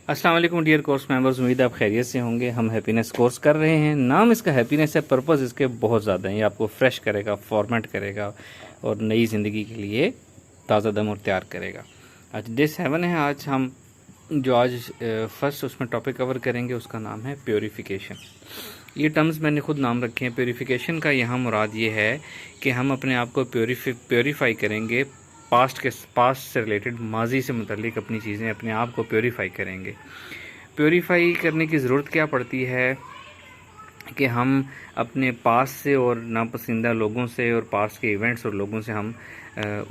अस्सलाम वालेकुम dear course members, उम्मीद है आप खैरियत से होंगे। हम हैप्पीनेस कोर्स कर रहे हैं। नाम इसका हैप्पीनेस है, पर्पस इसके बहुत ज़्यादा है। ये आपको फ्रेश करेगा, फॉर्मेट करेगा और नई ज़िंदगी के लिए ताज़ा दम और तैयार करेगा। आज डे 7 है। आज हम आज फर्स्ट उसमें टॉपिक कवर करेंगे, उसका नाम है प्योरीफिकेशन। ये टर्म्स मैंने खुद नाम रखे हैं। प्योरीफिकेशन का यहाँ मुराद ये है कि हम अपने आप को प्योरीफाई करेंगे। पास्ट से रिलेटेड, माजी से मुतल्लिक अपनी चीज़ें, अपने आप को प्योरीफाई करेंगे। प्योरीफाई करने की ज़रूरत क्या पड़ती है कि हम अपने पास से और नापसंदीदा लोगों से और पास के इवेंट्स और लोगों से हम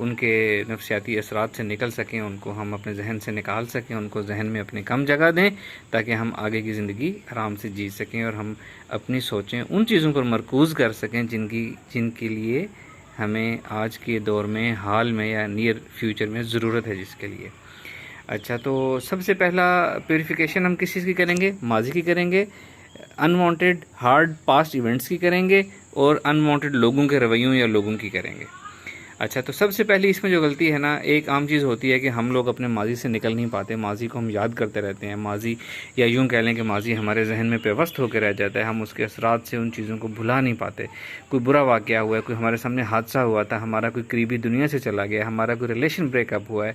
उनके नफसियाती असरात से निकल सकें, उनको हम अपने जहन से निकाल सकें, उनको जहन में अपने कम जगह दें ताकि हम आगे की ज़िंदगी आराम से जी सकें और हम अपनी सोचें उन चीज़ों पर मरकूज़ कर सकें जिनके लिए हमें आज के दौर में, हाल में या नियर फ्यूचर में ज़रूरत है जिसके लिए। अच्छा, तो सबसे पहला प्योरीफिकेशन हम किस चीज़ की करेंगे? माजी की करेंगे, अनवांटेड हार्ड पास्ट इवेंट्स की करेंगे और अनवांटेड लोगों के रवैयों या लोगों की करेंगे। अच्छा, तो सबसे पहले इसमें जो गलती है ना, एक आम चीज़ होती है कि हम लोग अपने माजी से निकल नहीं पाते। माजी को हम याद करते रहते हैं। माजी, या यूँ कह लें कि माजी हमारे जहन में पेवस्त होकर रह जाता है। हम उसके असरात से उन चीज़ों को भुला नहीं पाते। कोई बुरा वाक़या हुआ है, कोई हमारे सामने हादसा हुआ था, हमारा कोई करीबी दुनिया से चला गया, हमारा कोई रिलेशन ब्रेकअप हुआ है,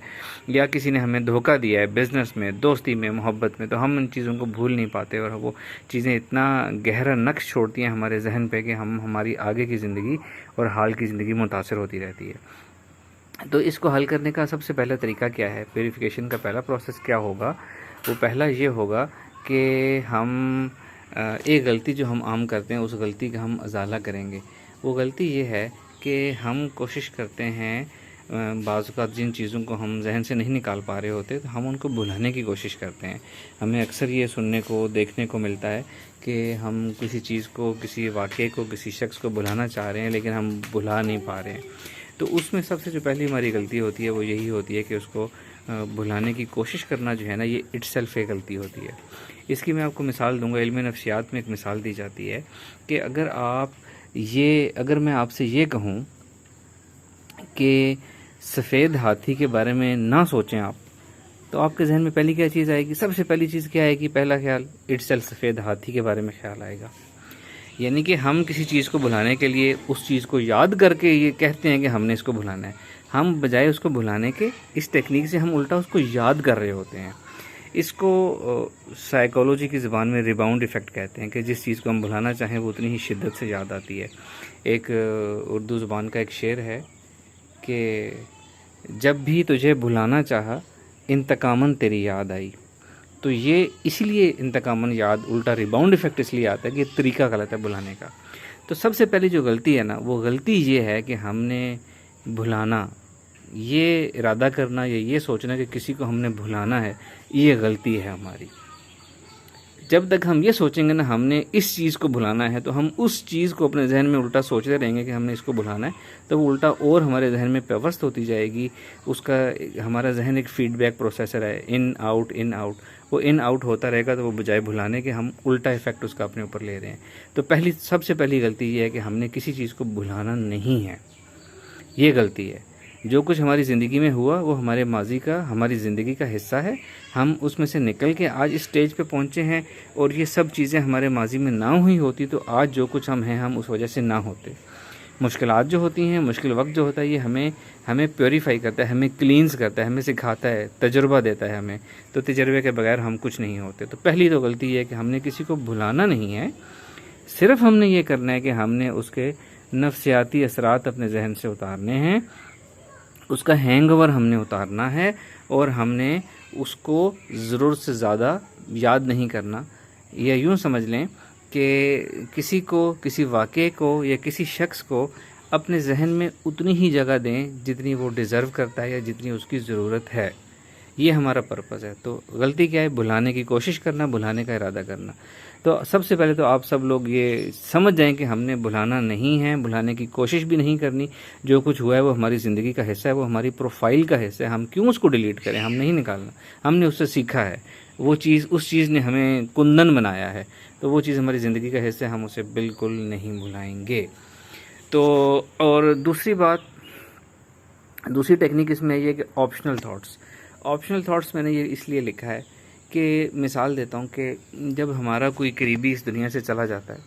या किसी ने हमें धोखा दिया है बिज़नेस में, दोस्ती में, मोहब्बत में, तो हम उन चीज़ों को भूल नहीं पाते और वो चीज़ें इतना गहरा नक्श छोड़ती हैं हमारे जहन पे कि हमारी आगे की ज़िंदगी और हाल की ज़िंदगी मुतासर होती रहती है। तो इसको हल करने का सबसे पहला तरीका क्या है? प्योरीफिकेशन का पहला प्रोसेस क्या होगा? वो पहला ये होगा कि हम एक गलती जो हम आम करते हैं, उस गलती का हम अजाला करेंगे। वो गलती ये है कि हम कोशिश करते हैं बाज़ औक़ात जिन चीज़ों को हम जहन से नहीं निकाल पा रहे होते, तो हम उनको भुलाने की कोशिश करते हैं। हमें अक्सर ये सुनने को, देखने को मिलता है कि हम किसी चीज़ को, किसी वाक़ये को, किसी शख्स को भुलाना चाह रहे हैं लेकिन हम भुला नहीं पा रहे हैं। तो उसमें सबसे जो पहली हमारी गलती होती है वो यही होती है कि उसको भुलाने की कोशिश करना जो है ना, ये इट्सेल्फ एक गलती होती है। इसकी मैं आपको मिसाल दूंगा। इल्म नफ्सियात में एक मिसाल दी जाती है कि अगर मैं आपसे ये कहूँ कि सफ़ेद हाथी के बारे में ना सोचें आप, तो आपके जहन में पहली क्या चीज़ आएगी? सबसे पहली चीज़ क्या आएगी? पहला ख्याल इट्सेल्फ सफ़ेद हाथी के बारे में ख्याल आएगा। यानी कि हम किसी चीज़ को भुलाने के लिए उस चीज़ को याद करके ये कहते हैं कि हमने इसको भुलाना है। हम बजाय उसको भुलाने के, इस टेक्निक से हम उल्टा उसको याद कर रहे होते हैं। इसको साइकोलॉजी की ज़बान में रिबाउंड इफ़ेक्ट कहते हैं कि जिस चीज़ को हम भुलाना चाहें वो उतनी ही शिद्दत से याद आती है। एक उर्दू ज़बान का एक शेर है कि जब भी तुझे भुलाना चाहा, इंतकामन तेरी याद आई। तो ये इसलिए इंतकामन याद, उल्टा रिबाउंड इफ़ेक्ट इसलिए आता है कि तरीका गलत है भुलाने का। तो सबसे पहली जो गलती है ना, वो गलती ये है कि हमने भुलाना, ये इरादा करना या ये सोचना कि किसी को हमने भुलाना है, ये गलती है हमारी। जब तक हम ये सोचेंगे ना हमने इस चीज़ को भुलाना है, तो हम उस चीज़ को अपने जहन में उल्टा सोचते रहेंगे कि हमने इसको भुलाना है, तो वो उल्टा और हमारे जहन में पेवस्त होती जाएगी। उसका हमारा जहन एक फीडबैक प्रोसेसर है, इन आउट इन आउट। वो इन आउट होता रहेगा, तो वो बजाय भुलाने के हम उल्टा इफ़ेक्ट उसका अपने ऊपर ले रहे हैं। तो सबसे पहली गलती ये है कि हमने किसी चीज़ को भुलाना नहीं है। ये गलती है। जो कुछ हमारी ज़िंदगी में हुआ वो हमारे माजी का, हमारी ज़िंदगी का हिस्सा है। हम उसमें से निकल के आज इस स्टेज पे पहुँचे हैं और ये सब चीज़ें हमारे माजी में ना हुई होती तो आज जो कुछ हम हैं, हम उस वजह से ना होते। मुश्किलात जो होती हैं, मुश्किल वक्त जो होता है, ये हमें प्योरीफाई करता है, हमें क्लींस करता है, हमें सिखाता है, तजुर्बा देता है हमें। तो तजुर्बे के बगैर हम कुछ नहीं होते। तो पहली तो गलती ये है कि हमने किसी को भुलाना नहीं है। सिर्फ हमने ये करना है कि हमने उसके नफ्सियाती असरात अपने जहन से उतारने हैं, उसका हैंगओवर हमने उतारना है और हमने उसको ज़रूरत से ज़्यादा याद नहीं करना। या यूँ समझ लें कि किसी को, किसी वाक़ये को या किसी शख्स को अपने जहन में उतनी ही जगह दें जितनी वो डिज़र्व करता है या जितनी उसकी ज़रूरत है। ये हमारा पर्पज़ है। तो गलती क्या है? भुलाने की कोशिश करना, भुलाने का इरादा करना। तो सबसे पहले तो आप सब लोग ये समझ जाएं कि हमने भुलाना नहीं है, भुलाने की कोशिश भी नहीं करनी। जो कुछ हुआ है वो हमारी ज़िंदगी का हिस्सा है, वो हमारी प्रोफाइल का हिस्सा है। हम क्यों उसको डिलीट करें? हम नहीं निकालना। हमने उससे सीखा है, वो चीज़, उस चीज़ ने हमें कुंदन बनाया है, तो वो चीज़ हमारी ज़िंदगी का हिस्सा है, हम उसे बिल्कुल नहीं भुलाएंगे। तो और दूसरी बात, दूसरी टेक्निक इसमें ये कि ऑप्शनल थाट्स मैंने ये इसलिए लिखा है कि मिसाल देता हूँ कि जब हमारा कोई करीबी इस दुनिया से चला जाता है,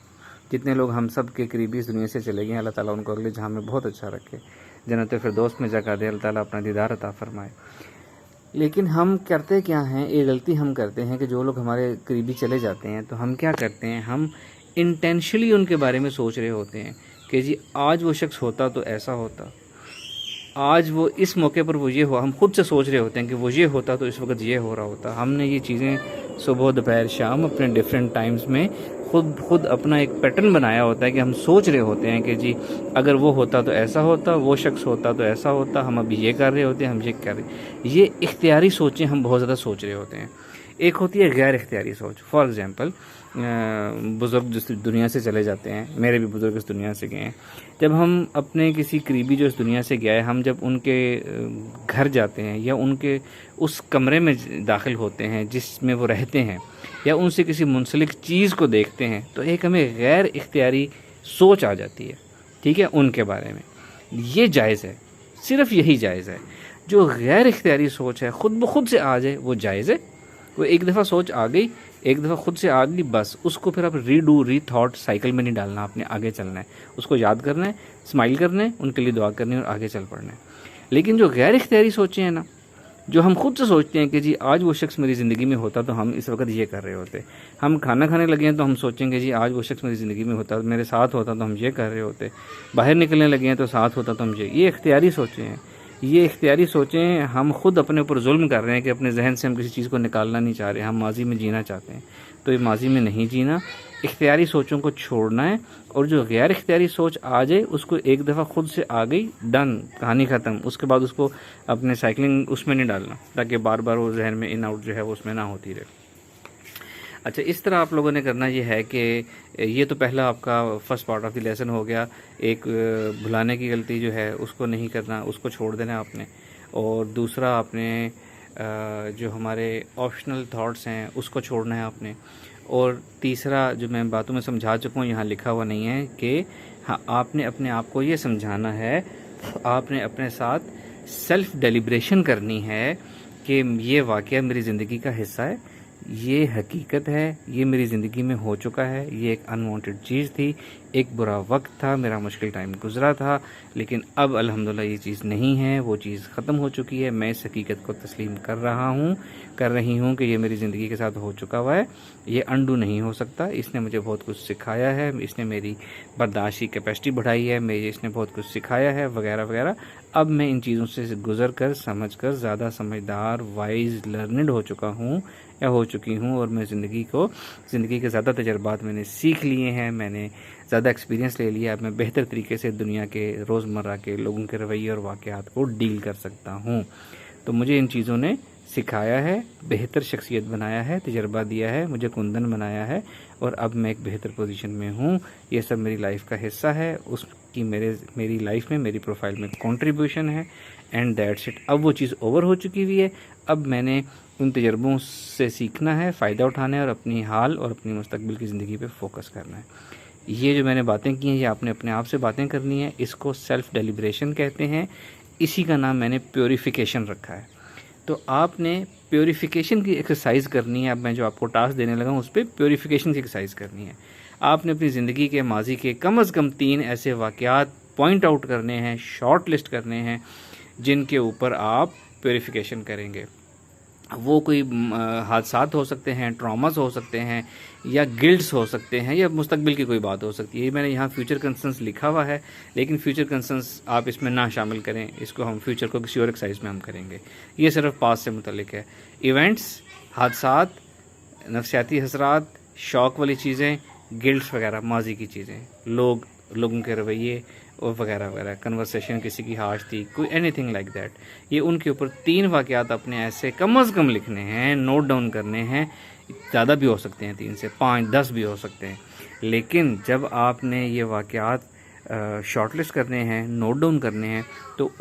जितने लोग हम सब के करीबी इस दुनिया से चले गए, अल्लाह ताला उनको अगले जहाँ में बहुत अच्छा रखे, जन्नत फिरदौस में जगह दे, अल्लाह ताला अपना दीदार अता फरमाए। लेकिन हम करते क्या हैं, ये गलती हम करते हैं कि जो लोग हमारे करीबी चले जाते हैं तो हम क्या करते हैं, हम इंटेंशनली उनके बारे में सोच रहे होते हैं कि जी आज वो शख्स होता तो ऐसा होता, आज वो इस मौके पर वो ये हुआ। हम खुद से सोच रहे होते हैं कि वो ये होता तो इस वक्त ये हो रहा होता। हमने ये चीज़ें सुबह दोपहर शाम अपने डिफरेंट टाइम्स में खुद अपना एक पैटर्न बनाया होता है कि हम सोच रहे होते हैं कि जी अगर वो होता तो ऐसा होता, वो शख्स होता तो ऐसा होता, हम अभी ये कर रहे होते हैं, हम ये कर रहे। ये इख्तियारी सोचें हम बहुत ज़्यादा सोच रहे होते हैं। एक होती है गैर इख्तियारी सोच। फॉर एग्ज़ाम्पल, बुज़ुर्ग जिस दुनिया से चले जाते हैं, मेरे भी बुज़ुर्ग इस दुनिया से गए हैं, जब हम अपने किसी करीबी जो इस दुनिया से गया है, हम जब उनके घर जाते हैं या उनके उस कमरे में दाखिल होते हैं जिसमें वो रहते हैं, या उनसे किसी मुंसलिक चीज़ को देखते हैं, तो एक हमें गैर इख्तियारी सोच आ जाती है, ठीक है, उनके बारे में। ये जायज़ है, सिर्फ यही जायज़ है। जो गैर इख्तियारी सोच है खुद ब खुद से आ जाए वो जायज़ है। वो एक दफ़ा सोच आ गई, एक दफ़ा खुद से आ गई, बस उसको फिर आप रीथॉट साइकिल में नहीं डालना, आपने आगे चलना है, उसको याद करना है, स्माइल करना है, उनके लिए दुआ करनी है और आगे चल पड़ना है। लेकिन जो गैर इख्तियारी सोचें हैं ना, जो हम खुद से सोचते हैं कि जी आज वो शख्स मेरी ज़िंदगी में होता तो हम इस वक्त ये कर रहे होते, हम खाना खाने लगे हैं तो हम सोचेंगे जी आज वो शख्स मेरी ज़िंदगी में होता, मेरे साथ होता तो हम ये कर रहे होते, बाहर निकलने लगे हैं तो साथ होता तो हम ये इख्तियारी सोचें हैं। ये इख्तियारी सोचें हम खुद अपने ऊपर जुल्म कर रहे हैं कि अपने जहन से हम किसी चीज़ को निकालना नहीं चाह रहे, हम माजी में जीना चाहते हैं। तो ये माजी में नहीं जीना, इख्तियारी सोचों को छोड़ना है। और जो गैर इख्तियारी सोच आ जाए उसको एक दफ़ा खुद से आ गई, डन, कहानी ख़त्म। उसके बाद उसको अपने साइकिलिंग उसमें नहीं डालना, ताकि बार बार वो जहन में इन आउट जो है वो उसमें ना होती रहे। अच्छा, इस तरह आप लोगों ने करना ये है कि ये तो पहला आपका first part of the lesson हो गया। एक भुलाने की गलती जो है उसको नहीं करना, उसको छोड़ देना आपने। और दूसरा आपने जो हमारे ऑप्शनल थॉट्स हैं उसको छोड़ना है आपने। और तीसरा जो मैं बातों में समझा चुका हूँ, यहाँ लिखा हुआ नहीं है कि हाँ आपने अपने आप को ये समझाना है, आपने अपने साथ सेल्फ डेलिब्रेशन करनी है कि ये वाक़या मेरी ज़िंदगी का हिस्सा है, ये हकीकत है, ये मेरी ज़िंदगी में हो चुका है, ये एक अनवांटेड चीज़ थी, एक बुरा वक्त था, मेरा मुश्किल टाइम गुजरा था, लेकिन अब अल्हम्दुलिल्लाह ये चीज़ नहीं है, वो चीज़ ख़त्म हो चुकी है। मैं इस हकीकत को तस्लीम कर रही हूँ कि ये मेरी ज़िंदगी के साथ हो चुका हुआ है, ये अनडू नहीं हो सकता। इसने मुझे बहुत कुछ सिखाया है, इसने मेरी बर्दाश्त की कैपेसिटी बढ़ाई है, इसने बहुत कुछ सिखाया है, वगैरह वगैरह। अब मैं इन चीज़ों से गुज़र कर, समझ कर ज़्यादा समझदार, वाइज, लर्नड हो चुका हूँ या हो चुकी हूँ। और मैं ज़िंदगी के ज़्यादा तजर्बात मैंने सीख लिए हैं, मैंने ज़्यादा एक्सपीरियंस ले लिया। अब मैं बेहतर तरीके से दुनिया के रोज़मर्रा के लोगों के रवैये और वाक़यात को डील कर सकता हूँ। तो मुझे इन चीज़ों ने सिखाया है, बेहतर शख्सियत बनाया है, तजर्बा दिया है, मुझे कुंदन बनाया है, और अब मैं एक बेहतर पोजीशन में हूँ। ये सब मेरी लाइफ का हिस्सा है, उसकी मेरी लाइफ में, मेरी प्रोफाइल में कंट्रीब्यूशन है, एंड दैट्स इट। अब वो चीज़ ओवर हो चुकी हुई है। अब मैंने उन तजर्बों से सीखना है, फ़ायदा उठाना है और अपनी हाल और अपनी मुस्तकबिल की ज़िंदगी पे फोकस करना है। ये जो मैंने बातें की हैं, ये आपने अपने आप से बातें करनी है। इसको सेल्फ डेलिब्रेशन कहते हैं। इसी का नाम मैंने प्योरीफिकेशन रखा है। तो आपने प्योरीफिकेशन की एक्सरसाइज करनी है। अब मैं जो आपको टास्क देने लगा हूँ उस पर प्योरीफिकेशन की एक्सरसाइज करनी है। आपने अपनी ज़िंदगी के माजी के कम अज़ कम 3 ऐसे वाक़यात पॉइंट आउट करने हैं, शॉर्ट लिस्ट करने हैं, जिनके ऊपर आप प्योरीफिकेशन करेंगे। वो कोई हादसात हो सकते हैं, ट्रॉमास हो सकते हैं, या गिल्ट्स हो सकते हैं, या मुस्तकबिल की कोई बात हो सकती है। ये मैंने यहाँ फ्यूचर कंसर्न्स लिखा हुआ है, लेकिन फ्यूचर कंसर्न्स आप इसमें ना शामिल करें। इसको हम फ्यूचर को किसी और एक्सरसाइज में हम करेंगे। ये सिर्फ पास्ट से मुतल्लिक है। इवेंट्स, हादसात, नफसियाती हसरात, शौक वाली चीज़ें, गिल्ट्स वगैरह, माजी की चीज़ें, लोगों के रवैये और वगैरह वगैरह, कन्वर्सेशन किसी की हाश थी, कोई एनीथिंग लाइक दैट। ये उनके ऊपर 3 वाक़यात अपने ऐसे कम अज़ कम लिखने हैं, नोट डाउन करने हैं। ज़्यादा भी हो सकते हैं, 3 से 5, 10 भी हो सकते हैं। लेकिन जब आपने ये वाक़यात शॉर्टलिस्ट करने हैं, नोट डाउन करने हैं, तो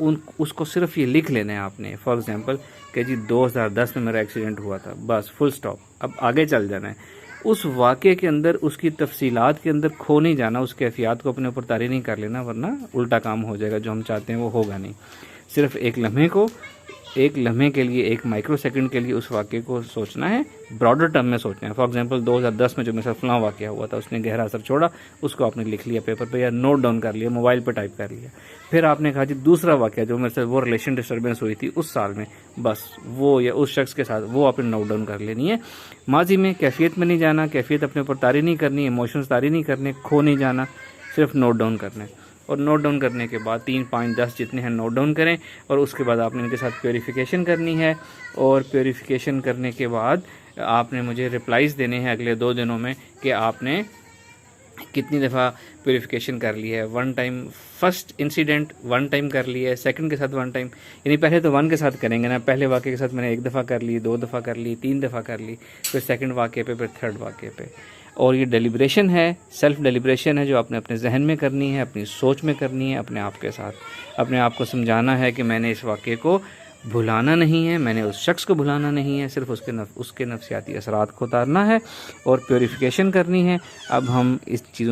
उसको सिर्फ ये लिख लेना है आपने। फॉर एग्ज़ाम्पल कि जी 2010 में मेरा एक्सीडेंट हुआ था, बस फुल स्टॉप। अब आगे चल जाना है। उस वाक़े के अंदर, उसकी तफसीलात के अंदर खो नहीं जाना, उस कैफियत को अपने ऊपर तारी नहीं कर लेना, वरना उल्टा काम हो जाएगा। जो हम चाहते हैं वो होगा नहीं। सिर्फ एक लम्हे को एक लम्हे के लिए, एक माइक्रो सेकंड के लिए उस वाक़े को सोचना है, ब्रॉडर टर्म में सोचना है। फॉर एग्जांपल 2010 में जो मेरे साथ फलां वाक़या हुआ था, उसने गहरा असर छोड़ा, उसको आपने लिख लिया पेपर पे या नोट डाउन कर लिया, मोबाइल पे टाइप कर लिया। फिर आपने कहा जी दूसरा वाक़या जो मेरे साथ वो रिलेशन डिस्टर्बेंस हुई थी उस साल में, बस वो या उस शख्स के साथ वो आपने नोट डाउन कर लेनी है। माजी में कैफियत में नहीं जाना, कैफियत अपने ऊपर तारी नहीं करनी, इमोशंस तारी नहीं करने, खो नहीं जाना, सिर्फ नोट डाउन करना है। और नोट डाउन करने के बाद 3, 5, 10 जितने हैं नोट डाउन करें, और उसके बाद आपने इनके साथ प्योरीफिकेशन करनी है। और प्योरीफिकेशन करने के बाद आपने मुझे रिप्लाइज़ देने हैं अगले 2 दिनों में कि आपने कितनी दफ़ा प्योरीफिकेशन कर ली है। 1 टाइम, फर्स्ट इंसिडेंट 1 टाइम कर ली है, सेकंड के साथ 1 टाइम, यानी पहले तो 1 के साथ करेंगे ना, पहले वाक़े के साथ मैंने 1 दफ़ा कर ली, 2 दफ़ा कर ली, 3 दफ़ा कर ली, फिर सेकंड वाक़े पे, फिर थर्ड वाक़े पे। और ये डेलिब्रेशन है, सेल्फ डेलिब्रेशन है जो आपने अपने जहन में करनी है, अपनी सोच में करनी है, अपने आप के साथ अपने आप को समझाना है कि मैंने इस वाक़े को भुलाना नहीं है, मैंने उस शख्स को भुलाना नहीं है, सिर्फ उसके नफ्सियाती असरात को उतारना है और प्योरीफिकेशन करनी है। अब हम इस चीज़ों